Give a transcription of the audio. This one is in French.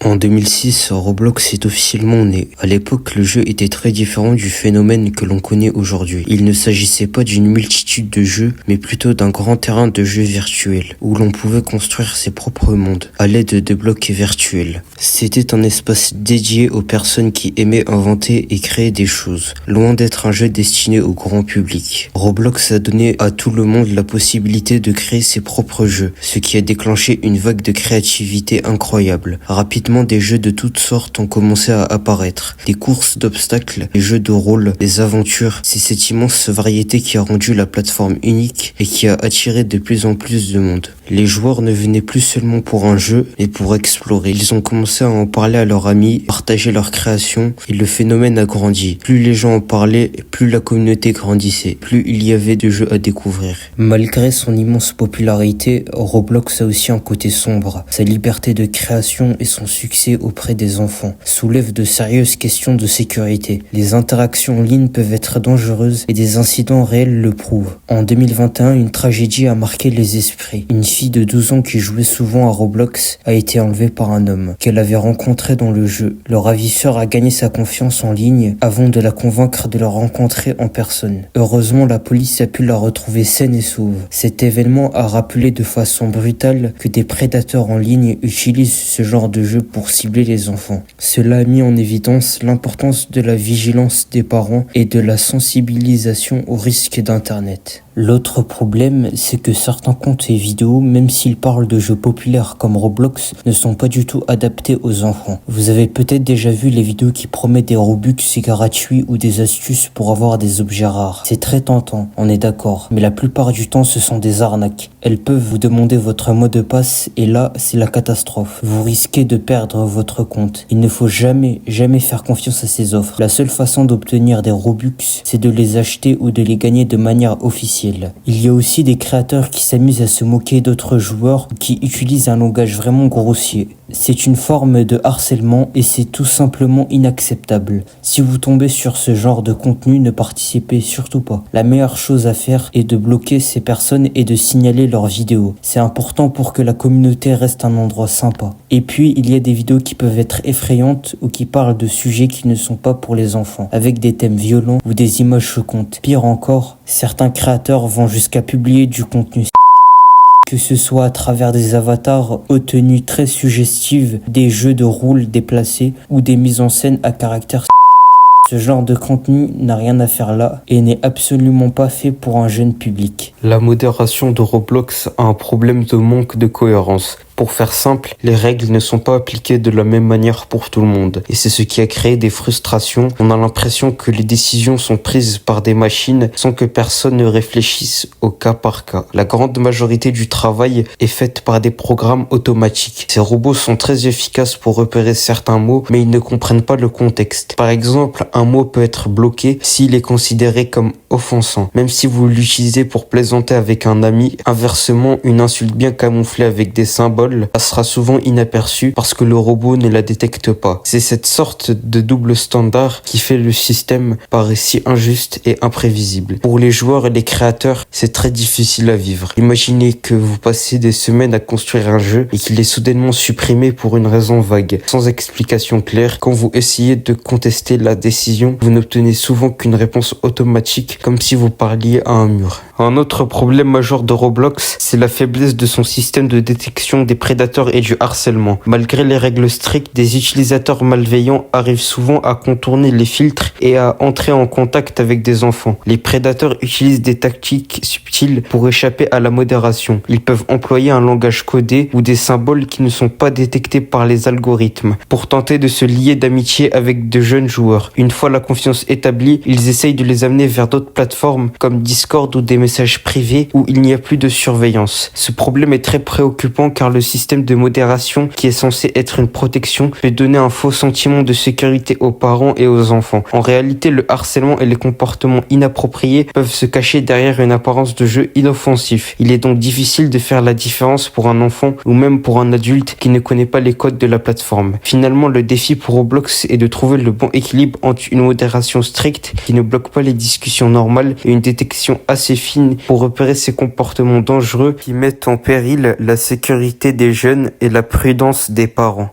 En 2006, Roblox est officiellement né. À l'époque, le jeu était très différent du phénomène que l'on connaît aujourd'hui. Il ne s'agissait pas d'une multitude de jeux, mais plutôt d'un grand terrain de jeux virtuels, où l'on pouvait construire ses propres mondes, à l'aide de blocs virtuels. C'était un espace dédié aux personnes qui aimaient inventer et créer des choses, loin d'être un jeu destiné au grand public. Roblox a donné à tout le monde la possibilité de créer ses propres jeux, ce qui a déclenché une vague de créativité incroyable. Rapidement, des jeux de toutes sortes ont commencé à apparaître. Des courses d'obstacles, des jeux de rôle, des aventures. C'est cette immense variété qui a rendu la plateforme unique et qui a attiré de plus en plus de monde. Les joueurs ne venaient plus seulement pour un jeu, mais pour explorer. Ils ont commencé à en parler à leurs amis, partager leurs créations, et le phénomène a grandi. Plus les gens en parlaient, plus la communauté grandissait, plus il y avait de jeux à découvrir. Malgré son immense popularité, Roblox a aussi un côté sombre. Sa liberté de création et son succès auprès des enfants soulèvent de sérieuses questions de sécurité. Les interactions en ligne peuvent être dangereuses et des incidents réels le prouvent. En 2021, une tragédie a marqué les esprits. Une fille de 12 ans qui jouait souvent à Roblox a été enlevée par un homme qu'elle avait rencontré dans le jeu. Le ravisseur a gagné sa confiance en ligne avant de la convaincre de la rencontrer en personne. Heureusement, la police a pu la retrouver saine et sauve. Cet événement a rappelé de façon brutale que des prédateurs en ligne utilisent ce genre de jeu pour cibler les enfants. Cela a mis en évidence l'importance de la vigilance des parents et de la sensibilisation aux risques d'Internet. L'autre problème, c'est que certains comptes et vidéos, même s'ils parlent de jeux populaires comme Roblox, ne sont pas du tout adaptés aux enfants. Vous avez peut-être déjà vu les vidéos qui promettent des Robux gratuits ou des astuces pour avoir des objets rares. C'est très tentant, on est d'accord, mais la plupart du temps ce sont des arnaques. Elles peuvent vous demander votre mot de passe et là, c'est la catastrophe. Vous risquez de perdre votre compte. Il ne faut jamais faire confiance à ces offres. La seule façon d'obtenir des Robux, c'est de les acheter ou de les gagner de manière officielle. Il y a aussi des créateurs qui s'amusent à se moquer d'autres joueurs ou qui utilisent un langage vraiment grossier. C'est une forme de harcèlement et c'est tout simplement inacceptable. Si vous tombez sur ce genre de contenu, ne participez surtout pas. La meilleure chose à faire est de bloquer ces personnes et de signaler leurs vidéos. C'est important pour que la communauté reste un endroit sympa. Et puis, il y a des vidéos qui peuvent être effrayantes ou qui parlent de sujets qui ne sont pas pour les enfants, avec des thèmes violents ou des images choquantes. Pire encore, certains créateurs vont jusqu'à publier du contenu, que ce soit à travers des avatars aux tenues très suggestives, des jeux de rôle déplacés ou des mises en scène à caractère. Ce genre de contenu n'a rien à faire là et n'est absolument pas fait pour un jeune public. La modération de Roblox a un problème de manque de cohérence. Pour faire simple, les règles ne sont pas appliquées de la même manière pour tout le monde. Et c'est ce qui a créé des frustrations. On a l'impression que les décisions sont prises par des machines sans que personne ne réfléchisse au cas par cas. La grande majorité du travail est faite par des programmes automatiques. Ces robots sont très efficaces pour repérer certains mots, mais ils ne comprennent pas le contexte. Par exemple, un mot peut être bloqué s'il est considéré comme offensant, même si vous l'utilisez pour plaisanter avec un ami. Inversement, une insulte bien camouflée avec des symboles passera souvent inaperçue parce que le robot ne la détecte pas. C'est cette sorte de double standard qui fait le système paraître si injuste et imprévisible. Pour les joueurs et les créateurs, c'est très difficile à vivre. Imaginez que vous passez des semaines à construire un jeu et qu'il est soudainement supprimé pour une raison vague, sans explication claire. Quand vous essayez de contester la décision, vous n'obtenez souvent qu'une réponse automatique, comme si vous parliez à un mur. Un autre problème majeur de Roblox, c'est la faiblesse de son système de détection des prédateurs et du harcèlement. Malgré les règles strictes, des utilisateurs malveillants arrivent souvent à contourner les filtres et à entrer en contact avec des enfants. Les prédateurs utilisent des tactiques subtiles pour échapper à la modération. Ils peuvent employer un langage codé ou des symboles qui ne sont pas détectés par les algorithmes pour tenter de se lier d'amitié avec de jeunes joueurs. Une fois la confiance établie, ils essayent de les amener vers d'autres plateformes comme Discord ou des messages privés où il n'y a plus de surveillance. Ce problème est très préoccupant car le système de modération, qui est censé être une protection, peut donner un faux sentiment de sécurité aux parents et aux enfants. En réalité, le harcèlement et les comportements inappropriés peuvent se cacher derrière une apparence de jeu inoffensif. Il est donc difficile de faire la différence pour un enfant ou même pour un adulte qui ne connaît pas les codes de la plateforme. Finalement, le défi pour Roblox est de trouver le bon équilibre entre une modération stricte qui ne bloque pas les discussions normales et une détection assez fine pour repérer ces comportements dangereux qui mettent en péril la sécurité des jeunes et la prudence des parents.